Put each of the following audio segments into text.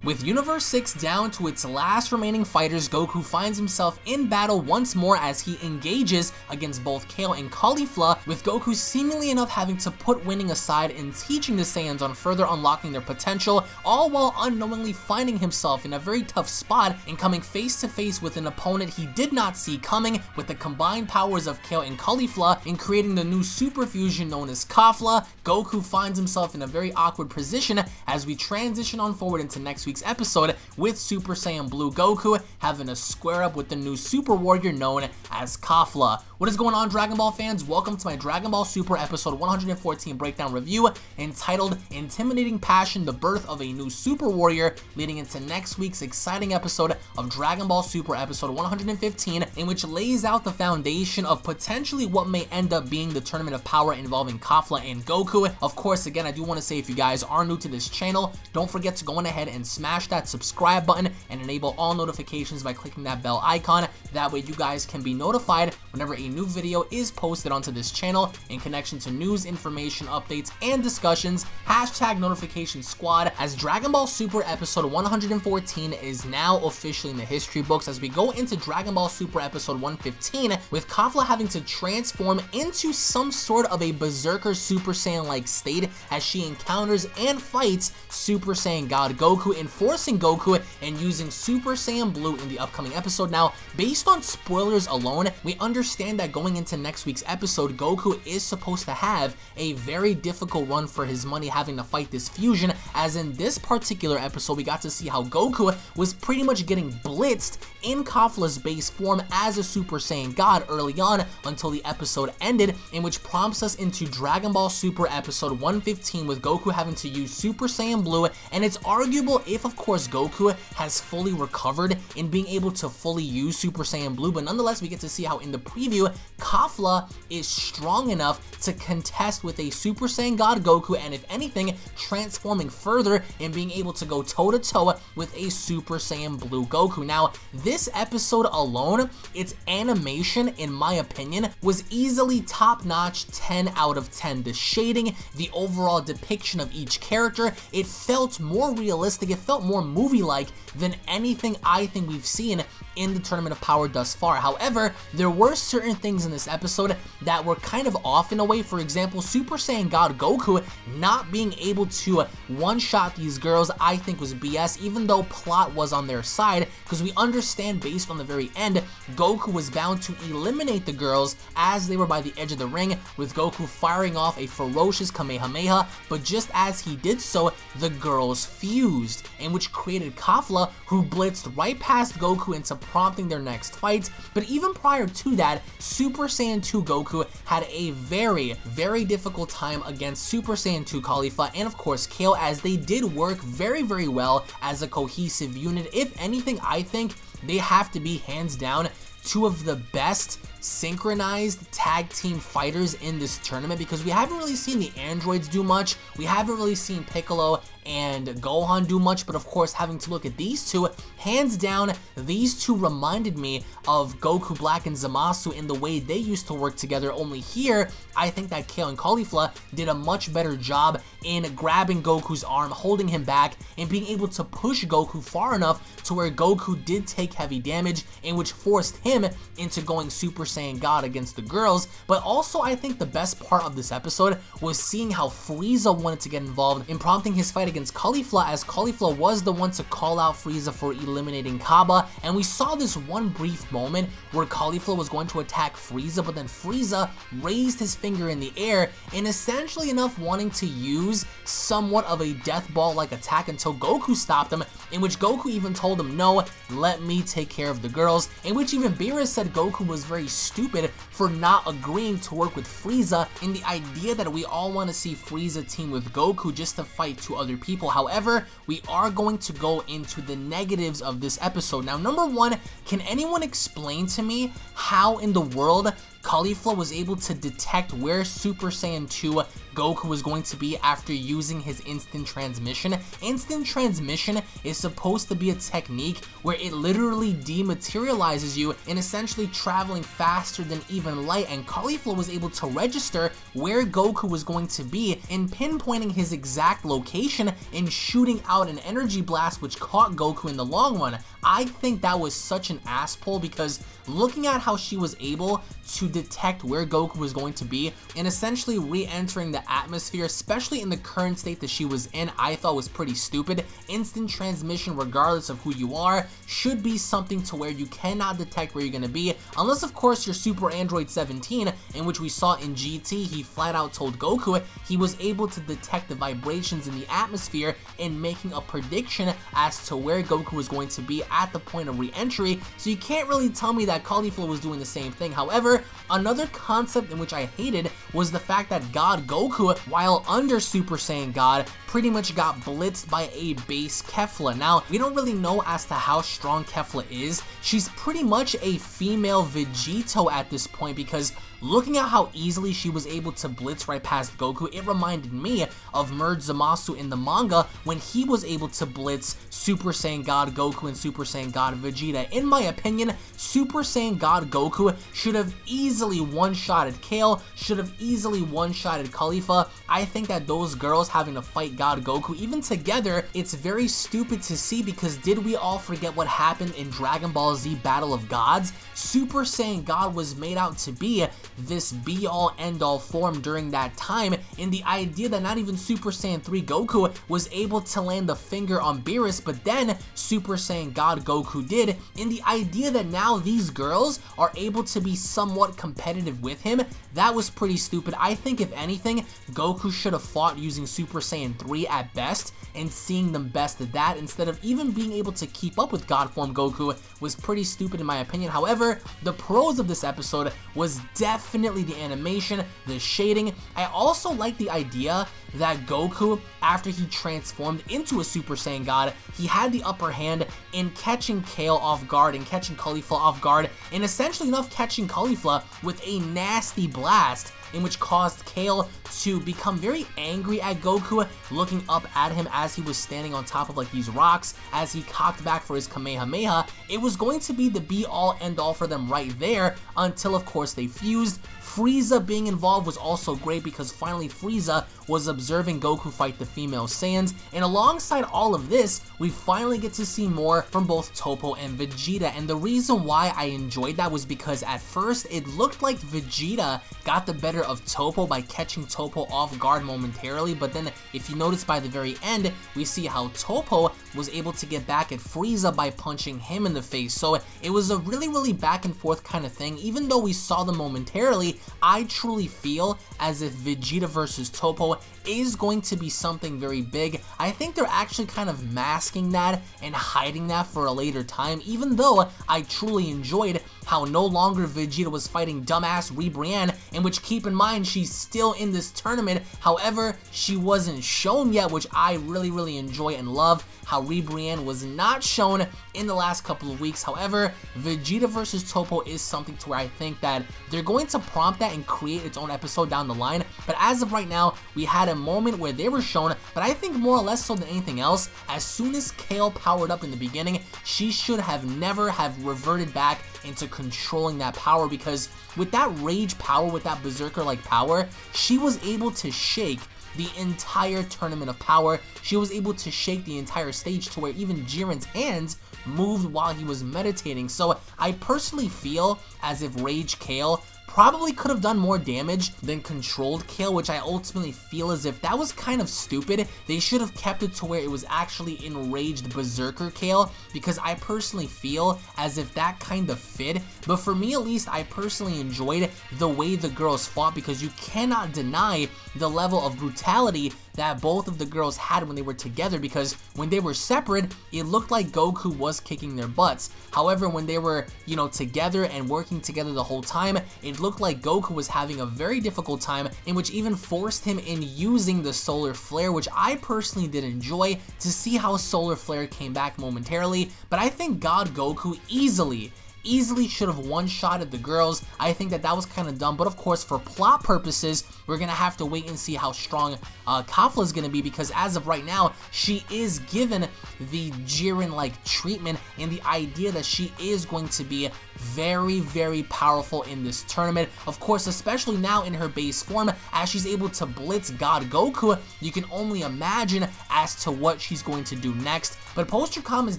With Universe 6 down to its last remaining fighters, Goku finds himself in battle once more as he engages against both Kale and Caulifla, with Goku seemingly enough having to put winning aside and teaching the Saiyans on further unlocking their potential, all while unknowingly finding himself in a very tough spot and coming face to face with an opponent he did not see coming, with the combined powers of Kale and Caulifla in creating the new super fusion known as Kefla. Goku finds himself in a very awkward position as we transition on forward into next week's episode, with Super Saiyan Blue Goku having a square up with the new super warrior known as Kefla. What is going on, Dragon Ball fans? Welcome to my Dragon Ball Super episode 114 breakdown review entitled Intimidating Passion, the birth of a new super warrior, leading into next week's exciting episode of Dragon Ball Super episode 115, in which lays out the foundation of potentially what may end up being the tournament of power involving Kefla and Goku. Of course, again, I do want to say, if you guys are new to this channel, don't forget to go on ahead and smash that subscribe button and enable all notifications by clicking that bell icon. That way you guys can be notified whenever a new video is posted onto this channel in connection to news, information, updates, and discussions. Hashtag notification squad, as Dragon Ball Super episode 114 is now officially in the history books as we go into Dragon Ball Super episode 115, with Kefla having to transform into some sort of a berserker Super Saiyan like state as she encounters and fights Super Saiyan God Goku, enforcing Goku and using Super Saiyan Blue in the upcoming episode. Now, based on spoilers alone, we understand that going into next week's episode, Goku is supposed to have a very difficult run for his money having to fight this fusion, as in this particular episode we got to see how Goku was pretty much getting blitzed in Kefla's base form as a Super Saiyan God early on until the episode ended, in which prompts us into Dragon Ball Super episode 115 with Goku having to use Super Saiyan Blue, and it's arguable if, of course, Goku has fully recovered in being able to fully use Super Saiyan Blue, but nonetheless we get to see how in the preview Kefla is strong enough to contest with a Super Saiyan God Goku, and if anything, transforming further and being able to go toe-to-toe with a Super Saiyan Blue Goku. Now, this episode alone, its animation, in my opinion, was easily top-notch, 10 out of 10. The shading, the overall depiction of each character, it felt more realistic, it felt more movie-like than anything I think we've seen in the Tournament of Power thus far. However, there were certain things in this episode that were kind of off in a way. For example, Super Saiyan God Goku not being able to one-shot these girls, I think was BS, even though plot was on their side, because we understand based on the very end, Goku was bound to eliminate the girls as they were by the edge of the ring, with Goku firing off a ferocious Kamehameha, but just as he did so, the girls fused, in which created Kefla, who blitzed right past Goku into prompting their next fight. But even prior to that, Super Saiyan 2 Goku had a very, very difficult time against Super Saiyan 2 Caulifla and of course Kale, as they did work very, very well as a cohesive unit. If anything, I think they have to be hands down two of the best synchronized tag team fighters in this tournament, because we haven't really seen the androids do much, we haven't really seen Piccolo and Gohan do much, but of course having to look at these two, hands down, these two reminded me of Goku Black and ZAMASU in the way they used to work together, only here, I think that Kale and Caulifla did a much better job in grabbing Goku's arm, holding him back, and being able to push Goku far enough to where Goku did take heavy damage, in which forced him into going Super Saiyan God against the girls. But also, I think the best part of this episode was seeing how Frieza wanted to get involved in prompting his fight against Caulifla, as Caulifla was the one to call out Frieza for eliminating Kaba, and we saw this one brief moment where Caulifla was going to attack Frieza, but then Frieza raised his finger in the air and essentially enough wanting to use somewhat of a death ball like attack until Goku stopped him, in which Goku even told him, no, let me take care of the girls, in which even Beerus said Goku was very stupid for not agreeing to work with Frieza, in the idea that we all want to see Frieza team with Goku just to fight two other people. However, we are going to go into the negatives of this episode. Now, number one, can anyone explain to me how in the world Kefla was able to detect where Super Saiyan 2 Goku was going to be after using his instant transmission. Instant transmission is supposed to be a technique where it literally dematerializes you and essentially traveling faster than even light, and Kefla was able to register where Goku was going to be and pinpointing his exact location and shooting out an energy blast which caught Goku in the long run. I think that was such an ass pull, because looking at how she was able to detect where Goku was going to be and essentially re-entering the atmosphere, especially in the current state that she was in, I thought was pretty stupid. Instant transmission, regardless of who you are, should be something to where you cannot detect where you're going to be, unless of course you're Super Android 17, in which we saw in GT, he flat out told Goku he was able to detect the vibrations in the atmosphere and making a prediction as to where Goku was going to be at the point of re-entry, so you can't really tell me that Kefla was doing the same thing. However, another concept in which I hated was the fact that God Goku, while under Super Saiyan God, pretty much got blitzed by a base Kefla. Now, we don't really know as to how strong Kefla is. She's pretty much a female Vegito at this point, because looking at how easily she was able to blitz right past Goku, it reminded me of ZAMASU in the manga when he was able to blitz Super Saiyan God Goku and Super Saiyan God Vegeta. In my opinion, Super Saiyan God Goku should have easily one-shotted Kale, should have easily one-shotted Kefla. I think that those girls having to fight God Goku, even together, it's very stupid to see, because did we all forget what happened in Dragon Ball Z Battle of Gods? Super Saiyan God was made out to be this be-all end-all form during that time, and the idea that not even Super Saiyan 3 Goku was able to land the finger on Beerus, but then Super Saiyan God Goku did, and the idea that now these girls are able to be somewhat competitive with him, that was pretty stupid. I think if anything, Goku should have fought using Super Saiyan 3 at best, and seeing them best at that instead of even being able to keep up with God form Goku was pretty stupid in my opinion. However, the pros of this episode was definitely the animation, the shading. I also like the idea that Goku, after he transformed into a Super Saiyan God, he had the upper hand in catching Kale off guard and catching Kefla off guard, and essentially enough catching Kefla with a nasty blast in which caused Kale to become very angry at Goku, looking up at him as he was standing on top of like these rocks as he cocked back for his Kamehameha. It was going to be the be-all end-all for them right there until of course they fused. Frieza being involved was also great, because finally Frieza was observing Goku fight the female Saiyans, and alongside all of this, we finally get to see more from both Toppo and Vegeta, and the reason why I enjoyed that was because at first it looked like Vegeta got the better of Toppo by catching Toppo off guard momentarily, but then if you notice by the very end, we see how Toppo was able to get back at Frieza by punching him in the face. So it was a really back and forth kind of thing. Even though we saw them momentarily, I truly feel as if Vegeta versus Toppo is going to be something very big. I think they're actually kind of masking that and hiding that for a later time, even though I truly enjoyed how no longer Vegeta was fighting dumbass Brienne, in which, keep in mind, she's still in this tournament. However, she wasn't shown yet, which I really enjoy and love how Brienne was not shown in the last couple of weeks. However, Vegeta versus Toppo is something to where I think that they're going to prompt that and create its own episode down the line, but as of right now, we had a moment where they were shown, but I think more or less so than anything else, as soon as Kale powered up in the beginning, she should have never have reverted back into controlling that power, because with that rage power, with that berserker-like power, she was able to shake the entire tournament of power. She was able to shake the entire stage to where even Jiren's hands moved while he was meditating. So I personally feel as if Rage Kale probably could have done more damage than Controlled Kale, which I ultimately feel as if that was kind of stupid. They should have kept it to where it was actually Enraged Berserker Kale, because I personally feel as if that kind of fit. But for me at least, I personally enjoyed the way the girls fought, because you cannot deny the level of brutality that both of the girls had when they were together, because when they were separate, it looked like Goku was kicking their butts. However, when they were, you know, together and working together the whole time, it looked like Goku was having a very difficult time, in which even forced him in using the Solar Flare, which I personally did enjoy to see how Solar Flare came back momentarily. But I think God Goku easily easily should have one-shotted the girls. I think that was kind of dumb, but of course for plot purposes, we're gonna have to wait and see how strong Kefla is gonna be, because as of right now, she is given the Jiren-like treatment and the idea that she is going to be very, very powerful in this tournament. Of course, especially now in her base form, as she's able to blitz God Goku, you can only imagine as to what she's going to do next. But post your comments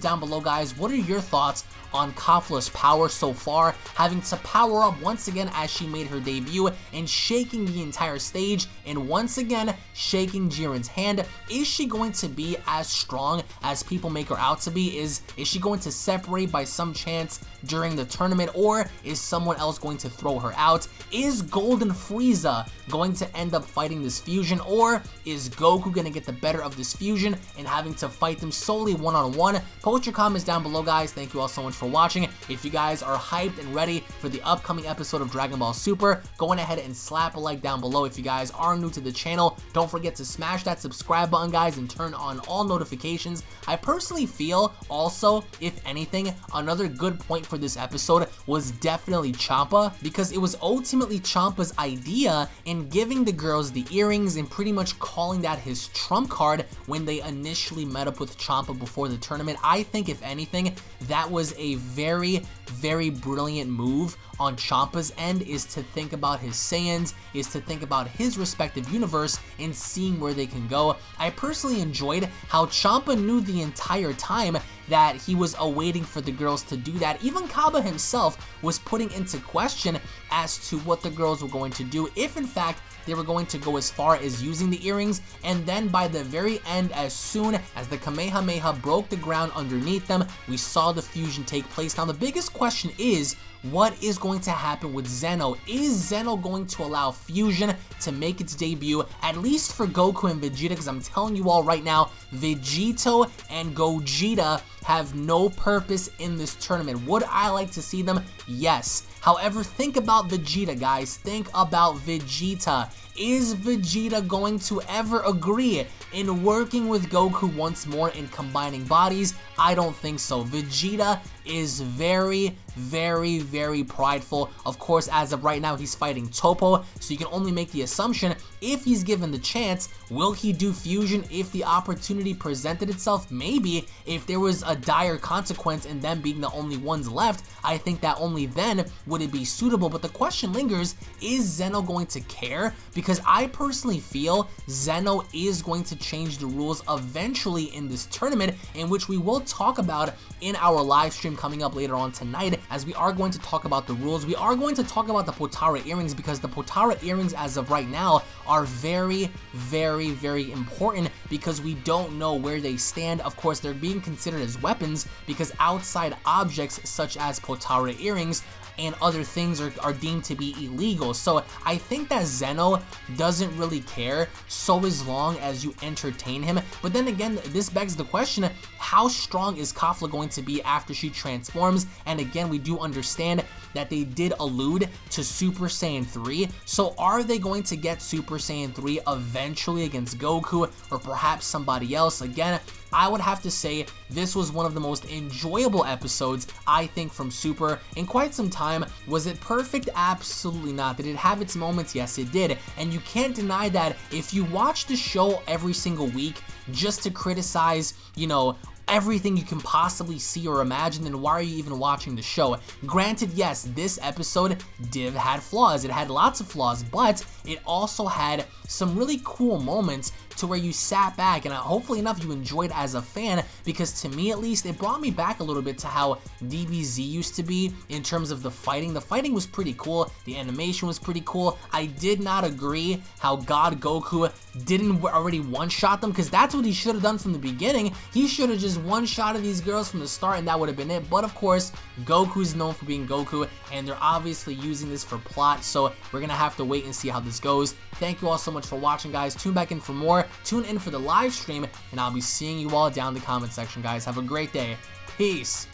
down below, guys. What are your thoughts on Kefla's power so far, having to power up once again as she made her debut and shaking the entire stage and once again shaking Jiren's hand? Is she going to be as strong as people make her out to be? Is she going to separate by some chance during the tournament, or is someone else going to throw her out? Is Golden Frieza going to end up fighting this fusion, or is Goku going to get the better of this fusion and having to fight them solely one-on-one? Post your comments down below, guys. Thank you all so much for watching. If you guys are hyped and ready for the upcoming episode of Dragon Ball Super, go on ahead and slap a like down below. If you guys are new to the channel, don't forget to smash that subscribe button, guys, and turn on all notifications. I personally feel also, if anything, another good point for this episode was definitely Champa, because it was ultimately Champa's idea in giving the girls the earrings and pretty much calling that his trump card when they initially met up with Champa before the tournament. I think, if anything, that was a very, very brilliant move on Champa's end, is to think about his Saiyans, is to think about his respective universe and seeing where they can go. I personally enjoyed how Champa knew the entire time that he was awaiting for the girls to do that. Even Kaba himself was putting into question as to what the girls were going to do, if in fact they were going to go as far as using the earrings. And then by the very end, as soon as the Kamehameha broke the ground underneath them, we saw the fusion take place. Now the biggest question is, what is going to happen with Zeno? Is Zeno going to allow fusion to make its debut, at least for Goku and Vegeta? Because I'm telling you all right now, Vegito and Gogeta have no purpose in this tournament. Would I like to see them? Yes. However, think about Vegeta, guys. Think about Vegeta. Is Vegeta going to ever agree in working with Goku once more and combining bodies? I don't think so. Vegeta is very, very, very prideful. Of course, as of right now, he's fighting Toppo, so you can only make the assumption, if he's given the chance, will he do fusion if the opportunity presented itself? Maybe. If there was a dire consequence and them being the only ones left, I think that only then would it be suitable. But the question lingers, is Zeno going to care? Because I personally feel Zeno is going to change the rules eventually in this tournament, in which we will talk about in our live stream coming up later on tonight, as we are going to talk about the rules. We are going to talk about the Potara earrings, because the Potara earrings as of right now are very, very, very important, because we don't know where they stand. Of course, they're being considered as weapons because outside objects such as Potara earrings and other things are deemed to be illegal. So I think that Zeno doesn't really care, so as long as you entertain him. But then again, this begs the question, how strong is Kefla going to be after she transforms? And again, we do understand that they did allude to Super Saiyan 3. So are they going to get Super Saiyan 3 eventually against Goku or perhaps somebody else? Again, I would have to say this was one of the most enjoyable episodes, I think, from Super in quite some time. Was it perfect? Absolutely not. Did it have its moments? Yes, it did. And you can't deny that if you watch the show every single week just to criticize, you know, everything you can possibly see or imagine, then why are you even watching the show? Granted, yes, this episode had flaws. It had lots of flaws, but it also had some really cool moments to where you sat back, and hopefully enough you enjoyed as a fan, because to me at least, it brought me back a little bit to how DBZ used to be in terms of the fighting. The fighting was pretty cool, the animation was pretty cool. I did not agree how God Goku didn't already one-shot them, because that's what he should have done from the beginning. He should have just one-shotted these girls from the start and that would have been it. But of course, Goku's known for being Goku, and they're obviously using this for plot, so we're gonna have to wait and see how this goes. Thank you all so much for watching, guys. Tune back in for more. Tune in for the live stream, and I'll be seeing you all down in the comment section, guys. Have a great day. Peace.